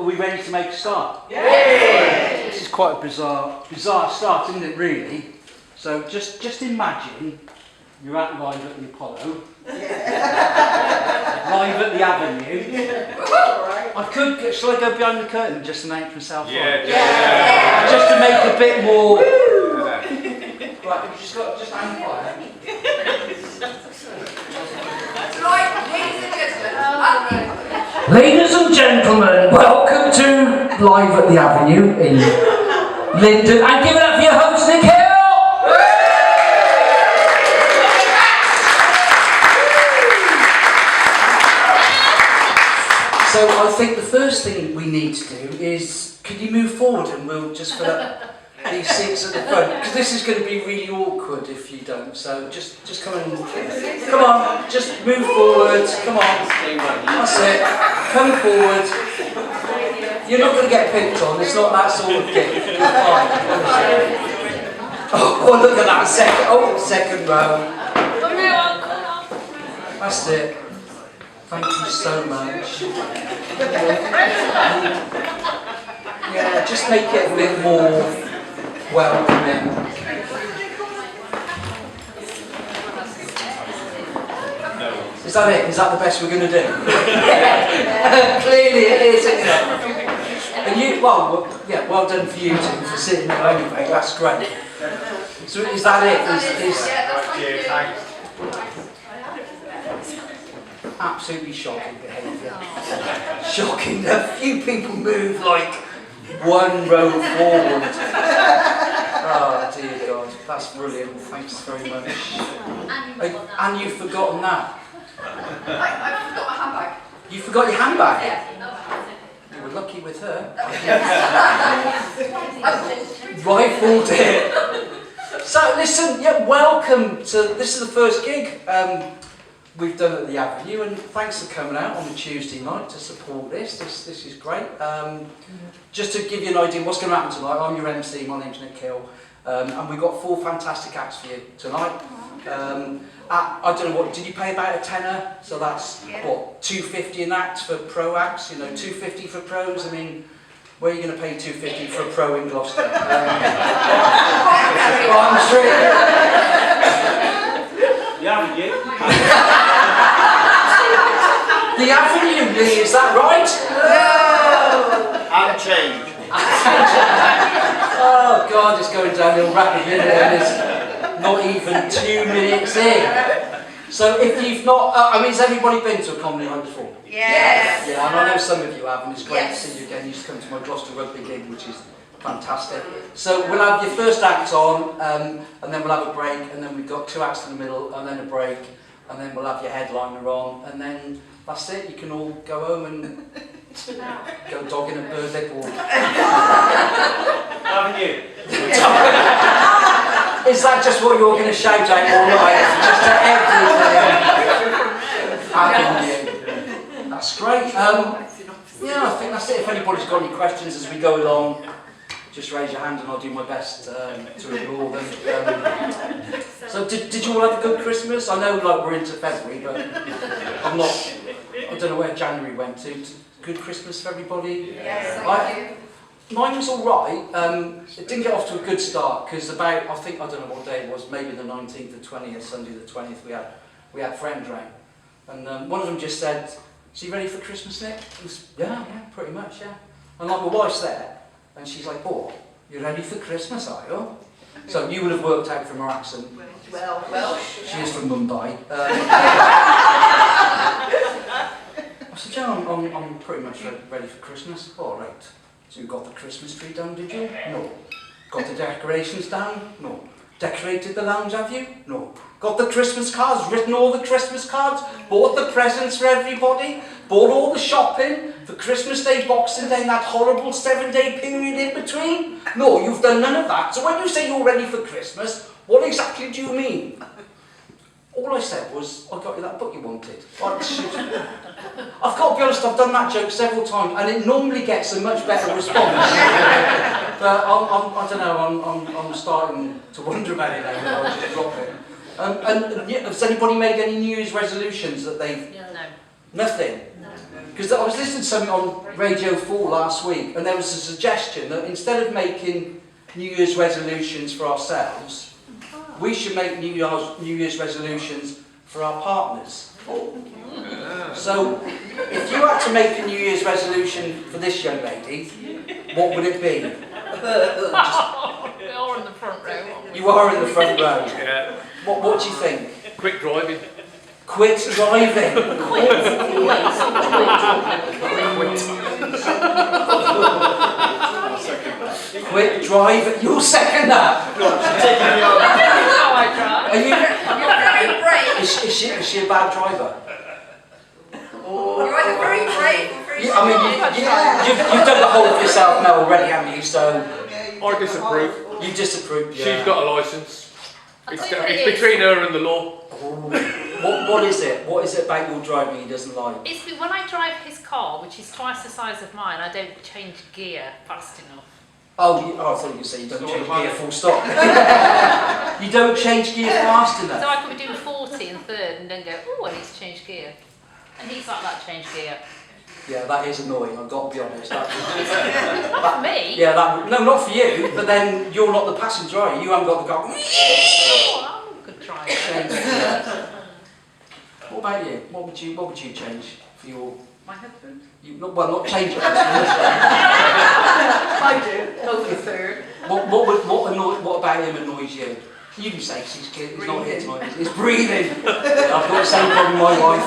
we ready to make a start? Yay! This is quite a bizarre start, isn't it, really? So just imagine you're out live at the Apollo, live at the Avenue. Shall I go behind the curtain and just announce myself? Yeah. Just to make a bit more. Right, we've just hang fire. Ladies and gentlemen, welcome to Live at the Avenue in Linden, and give it up for your host, Nick Hill! So I think the first thing we need to do is, can you move forward and we'll just fill up these seats at the front, because this is going to be really awkward if you don't, so just come on, just move forward, come on, that's it, come forward, you're not going to get picked on, it's not that sort of gig, you're fine, oh look at that, second row, that's it, thank you so much, yeah, just make it a bit more welcoming. Is that it? Is that the best we're going to do? Clearly it is, isn't it? And you, well done for you two for sitting there anyway, that's great. So is that it? Absolutely shocking behaviour. Shocking. A few people move like one row forward. Oh dear God, that's brilliant. Thanks very much. And you've forgotten that. I forgot my handbag. You forgot your handbag? Yeah. You were lucky with her. Rifled it. So listen, welcome to, this is the first gig we've done at the Avenue, and thanks for coming out on a Tuesday night to support this. This is great. Just to give you an idea of what's going to happen tonight, I'm your MC, my name's Nick Hill, and we've got 4 fantastic acts for you tonight. I don't know what, did you pay about a tenner? So that's, what, $2.50 an act for pro acts, you know, $2.50 for pros, I mean, where are you going to pay $2.50 for a pro in Gloucester? I'm sure. The Avenue. The Avenue, Lee, is that right? And change. Oh God, it's going downhill rapidly, and it's not even 2 minutes in. So if you've not, has everybody been to a comedy night before? Yes. Yeah, and I know some of you have, and it's great to see you again. You used to come to my Gloucester rugby gig, which is fantastic. So we'll have your first act on, and then we'll have a break, and then we've got 2 acts in the middle, and then a break, and then we'll have your headliner on, and then that's it. You can all go home and go dogging at Birdlip or... Avenue. Is that just what you're going to shout out all night? Just to everything? Avenue. That's great. Yeah, I think that's it. If anybody's got any questions as we go along, just raise your hand and I'll do my best to ignore them. So did you all have a good Christmas? I know like we're into February, but I don't know where January went to. Good Christmas for everybody? Yes, thank you. Mine was alright. It didn't get off to a good start because I don't know what day it was, maybe the 19th or 20th, Sunday the 20th, we had friends round. And one of them just said, "So you ready for Christmas, Nick?" I was, yeah, pretty much, yeah. And like my wife's there, and she's like, "Oh, you ready for Christmas, are you?" So you would have worked out from her accent. Well. She is from Mumbai. I said, "Yeah, I'm pretty much ready for Christmas." "All right. So you got the Christmas tree down, did you?" "No." "Got the decorations down?" "No." "Decorated the lounge, have you?" "No." "Got the Christmas cards, written all the Christmas cards, bought the presents for everybody, bought all the shopping for Christmas Day, Boxing Day, and that horrible 7-day period in between?" "No, you've done none of that. So when you say you're ready for Christmas, what exactly do you mean?" All I said was, "I got you that book you wanted." I've got to be honest, I've done that joke several times, and it normally gets a much better response. But I don't know, I'm starting to wonder about it now, I'll just drop it. And has anybody made any New Year's resolutions that they've... No. Nothing? No. Because I was listening to something on Radio 4 last week, and there was a suggestion that instead of making New Year's resolutions for ourselves, we should make New Year's resolutions for our partners. So, if you had to make a New Year's resolution for this young lady, what would it be? You're in the front row. You are in the front row. Yeah. What do you think? Quick driving. Quit driving. Quit driving. You'll second that. That's how I drive. Are you? You're very brave. Is she a bad driver? You're either very brave or very I mean, you've done the whole of yourself now already, haven't you? So I disapprove. you disapprove. Yeah. She's got a licence. I'll tell you what it It's is. between her and the law. What is it? What is it about your driving he doesn't like? It's when I drive his car, which is twice the size of mine, I don't change gear fast enough. Oh, I thought you said you don't change gear full stop. You don't change gear fast So enough. I could be doing 40 and third and then go, oh, I need to change gear. And he's like that, change gear. Yeah, that is annoying. I've got to be honest. Not for me. Yeah, no, not for you. But then you're not the passenger, are you? You haven't got the car. Oh, I'm a good driver. Change. What about you? What would you change for your? My husband. Not change it. I do. Go for the third. What about him annoys you? You can say 'cause he's not here tonight. It's breathing. Yeah, I've got the same problem with my wife.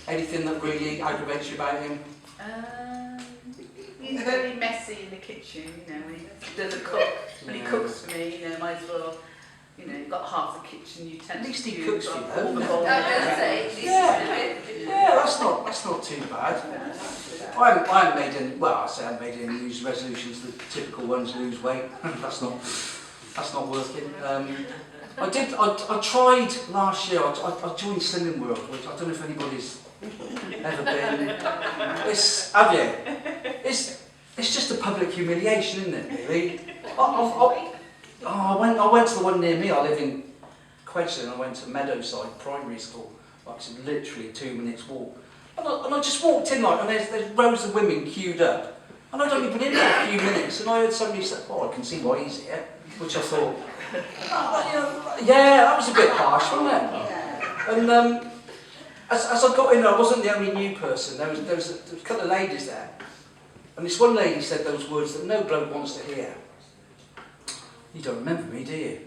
Anything that really aggravates you about him? He's very messy in the kitchen, you know, when he does a cook, when he cooks for me, you know, might as well, you know, you've got half the kitchen utensils. At least he to cooks use, for you, all though. the I bowls. was going to say, this Yeah, that's not too bad. I haven't made any. Well, I say I haven't made any New Year's resolutions. The typical ones: lose weight. that's not working. I tried last year. I joined Slimming World, which I don't know if anybody's ever been. Have you? It's just a public humiliation, isn't it? Really. I went to the one near me. I live in Quedgeley, and I went to Meadowside Primary School. Like it's literally 2 minutes walk. And I just walked in like, and there's rows of women queued up. And I'd only been in there a few minutes, and I heard somebody say, "Oh, I can see why he's here," which I thought, yeah, that was a bit harsh, wasn't it? And as I got in there, I wasn't the only new person. There was a couple of ladies there, and this one lady said those words that no bloke wants to hear. You don't remember me, do you?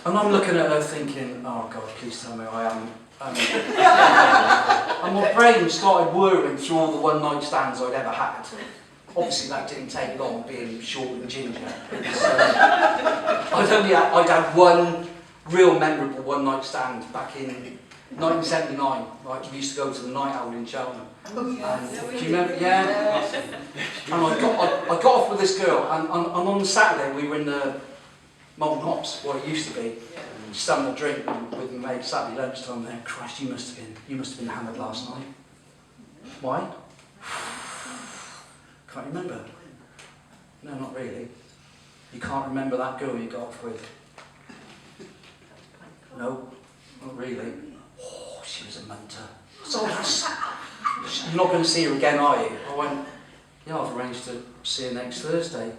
And I'm looking at her thinking, oh God, please tell me I am. And my brain started whirring through all the one-night stands I'd ever had. Obviously that didn't take long, being short and ginger. I'd had one real memorable one-night stand back in 1979. Like, we used to go to the Night Owl in Cheltenham. And, do you remember? Yeah. And I got off with this girl, and on Saturday we were in the Molten Hops, what it used to be, just having a drink with my mate Saturday lunchtime. Then, Christ, you must have been hammered last night. Why? Can't remember. No, not really. You can't remember that girl you got off with? No, not really. Oh, she was a munter. So you're not going to see her again, are you? I went, yeah, I've arranged to see her next Thursday.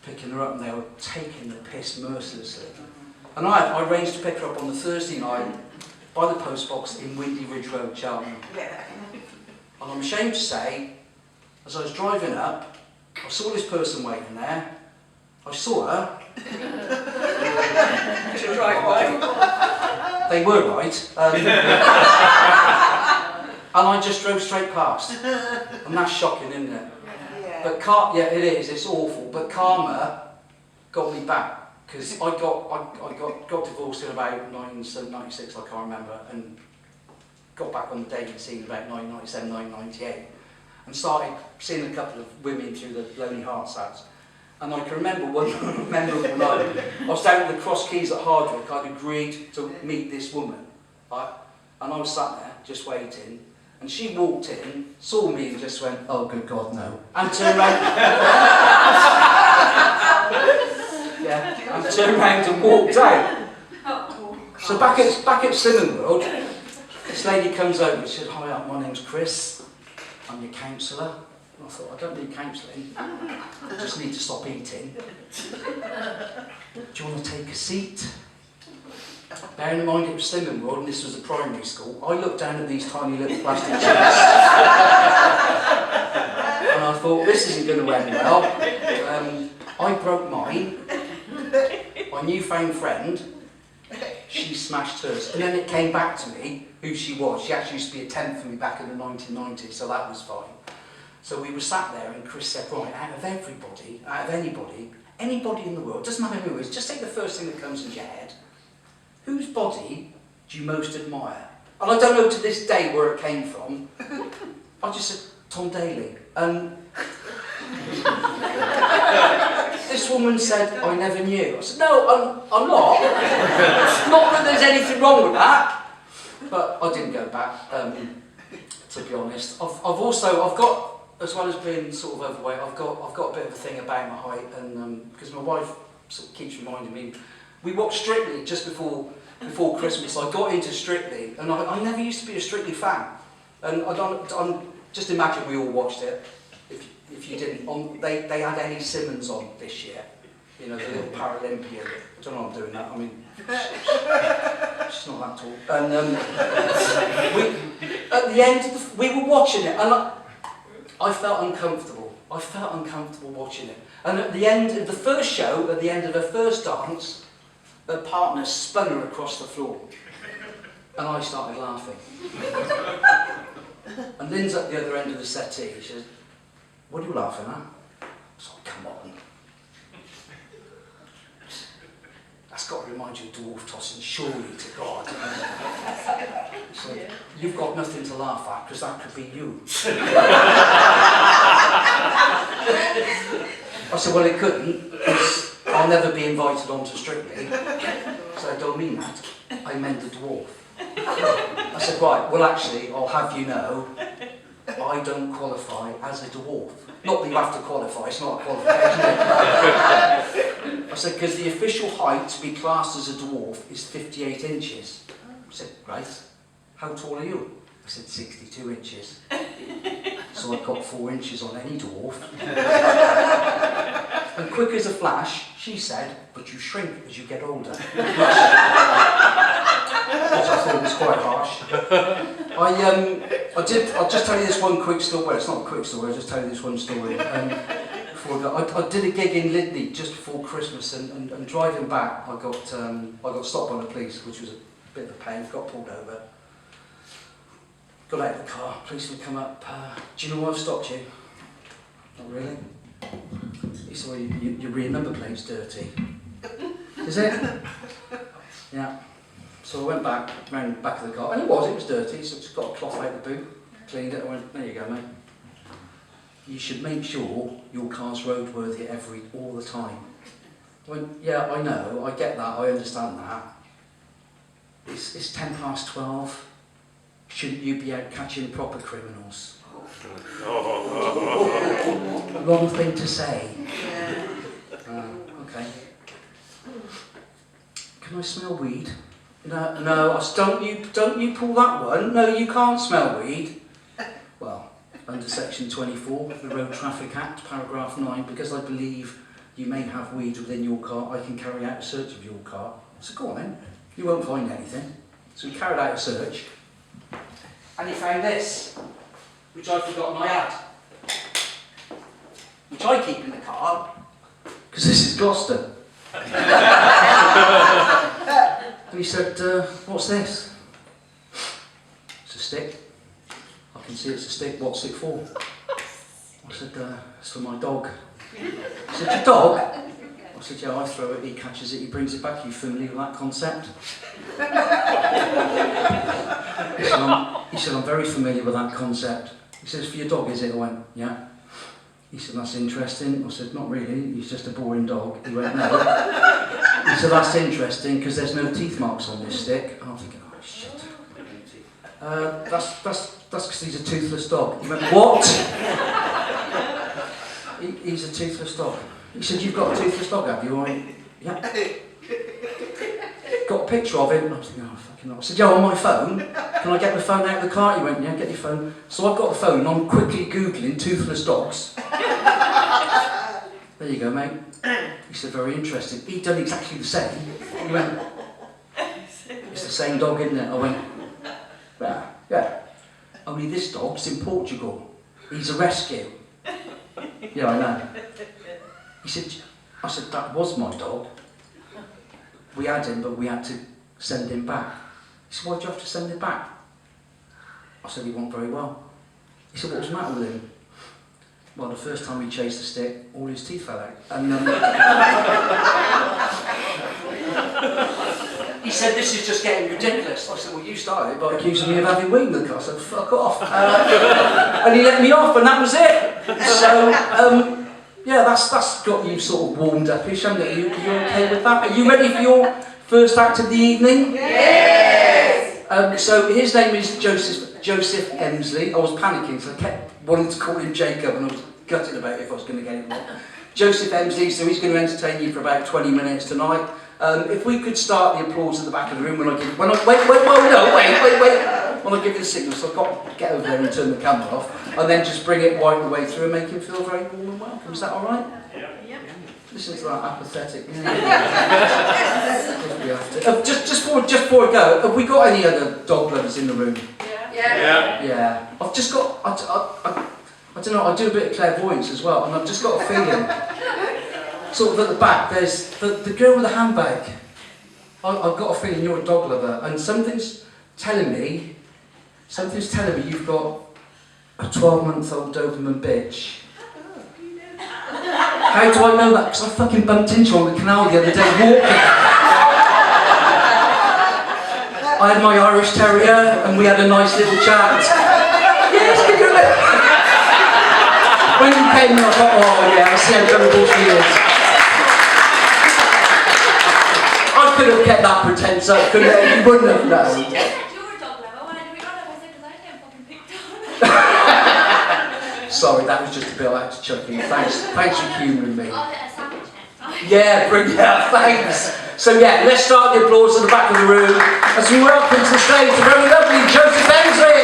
Picking her up, and they were taking the piss mercilessly. And I arranged to pick her up on the Thursday night by the post box in Windy Ridge Road, Cheltenham. And I'm ashamed to say, as I was driving up, I saw this person waiting there. I saw her. To drive by. They were right. And I just drove straight past. And that's shocking, isn't it? But it is. It's awful. But karma got me back, because I got divorced in about 1996. I can't remember, and got back on the dating scene about 1997, 1998, and started seeing a couple of women through the Lonely Hearts ads. And I can remember one memorable night. I was down at the Cross Keys at Hardwick. I'd agreed to meet this woman, right? And I was sat there just waiting. And she walked in, saw me, and just went, "Oh, good God, no!" And turned around. And turned around and walked out. So back at Slimming World, this lady comes over and said, "Hi, my name's Chris. I'm your counsellor." And I thought, I don't need counselling. I just need to stop eating. Do you want to take a seat? Bearing in mind it was Slimming World and this was a primary school, I looked down at these tiny little plastic chairs. And I thought, this isn't going to end well. I broke mine. My newfound friend, she smashed hers. And then it came back to me who she was. She actually used to be a temp for me back in the 1990s, so that was fine. So we were sat there and Chris said, right, out of anybody in the world, doesn't matter who it is, just take the first thing that comes into your head. Whose body do you most admire? And I don't know to this day where it came from. I just said, Tom Daly. And this woman said, I never knew. I said, no, I'm not. Not that there's anything wrong with that. But I didn't go back, to be honest. I've got, as well as being sort of overweight, I've got a bit of a thing about my height, and because my wife sort of keeps reminding me. We watched Strictly just before Christmas. I got into Strictly, and I never used to be a Strictly fan. And I'm just imagine we all watched it. If you didn't, they had Ellie Simmons on this year. You know, the little Paralympian. I don't know why I'm doing that. I mean, she's not that tall. And at the end, we were watching it, and I felt uncomfortable. I felt uncomfortable watching it. And at the end of the first show, at the end of her first dance, her partner spun her across the floor. And I started laughing. And Lynn's at the other end of the settee. She says, "What are you laughing at?" I was like, "Come on. That's got to remind you of dwarf tossing, surely to God." So you've got nothing to laugh at because that could be you. I said, "Well, it couldn't, because I'll never be invited onto Strictly." So I don't mean that. I meant the dwarf. I said, "Right, well, actually, I'll have you know, I don't qualify as a dwarf." Not that you have to qualify, it's not a qualification. I said, because the official height to be classed as a dwarf is 58 inches. I said, "Right, how tall are you?" I said, 62 inches. So I got 4 inches on any dwarf. And quick as a flash, she said, "But you shrink as you get older." Which I thought was quite harsh. I'll just tell you this one quick story. Well, it's not a quick story, I'll just tell you this one story. I did a gig in Lydney just before Christmas, and driving back, I got stopped by the police, which was a bit of a pain. Got pulled over. Got out of the car, policeman come up. "Do you know why I've stopped you?" "Not really." He said, "Well, your rear number plate's dirty." "Is it?" "Yeah." So I went back, round the back of the car, and it was dirty, so I just got a cloth out of the boot, cleaned it, and went, "There you go, mate. You should make sure your car's roadworthy all the time." I went, "Yeah, I know, I get that, I understand that. It's 12:10. Shouldn't you be out catching proper criminals?" Wrong thing to say. Okay. "Can I smell weed?" No, I said, don't you pull that one. No, you can't smell weed. Well, under section 24 of the Road Traffic Act, paragraph 9, because I believe you may have weed within your car, I can carry out a search of your car. So go on then, you won't find anything. So we carried out a search, and he found this, which I'd forgotten I had, which I keep in the car, because this is Gloucester. And he said, "What's this?" "It's a stick." "I can see it's a stick. What's it for?" I said, "It's for my dog." He said, "Your dog?" I said, "Yeah, I throw it, he catches it, he brings it back. Are you familiar with that concept?" He said, "I'm very familiar with that concept." He says, "For your dog, is it?" I went, "Yeah." He said, "That's interesting." I said, "Not really, he's just a boring dog." He went, "No." He said, "That's interesting, because there's no teeth marks on this stick." And I'm thinking, "Oh shit. That's because he's a toothless dog." He went, "What?" He's a toothless dog. He said, "You've got a toothless dog, have you?" I went, "Yeah." Got a picture of him. And I was thinking, oh, fucking hell. I said, yo, on my phone, can I get the phone out of the car? He went, yeah, get your phone. So I've got the phone and I'm quickly Googling toothless dogs. There you go, mate. He said, very interesting. He'd done exactly the same. He went, it's the same dog, isn't it? I went, yeah. Only this dog's in Portugal. He's a rescue. Yeah, I know. He said, I said, that was my dog. We had him, but we had to send him back. He said, why'd you have to send him back? I said, he wasn't very well. He said, what was the matter with him? Well, the first time he chased the stick, all his teeth fell out. And he said, this is just getting ridiculous. I said, well, you started by accusing me of having weed in the car. I said, fuck off. And he let me off, and that was it. So, yeah, that's got you sort of warmed up-ish, hasn't it? Are you okay with that? Are you ready for your first act of the evening? Yes! So his name is Joseph Emsley. I was panicking, so I kept wanting to call him Jacob, and I was gutted about if I was going to get it wrong. Joseph Emsley, so he's going to entertain you for about 20 minutes tonight. If we could start the applause at the back of the room when I give... When I give you the signal, so I've got to get over there and turn the camera off, and then just bring it right the way through and make him feel very warm and welcome. Is that all right? Yeah. Listen to that apathetic. If we have to. Just before I go, have we got any other dog lovers in the room? Yeah. Yeah. I've just got. I don't know. I do a bit of clairvoyance as well, and I've just got a feeling. Sort of at the back, there's the girl with the handbag. I've got a feeling you're a dog lover, and something's telling me you've got a 12-month-old Doberman bitch. How do I know that? Because I fucking bumped into her on the canal the other day walking. I had my Irish Terrier, and we had a nice little chat. Yes, can you look? When you came in, I thought, oh yeah, I see how terrible she is. I could have kept that pretense up, couldn't I? You wouldn't have known. She just said you were a dog lover. When I did it on, I said, because I get fucking picked on. Sorry, that was just a bit out to chucking. Thanks for humouring me. I'll hit a sandwich next. Yeah, brilliant, thanks. So yeah, let's start the applause at the back of the room as we welcome to the stage the very lovely Joseph Emsley.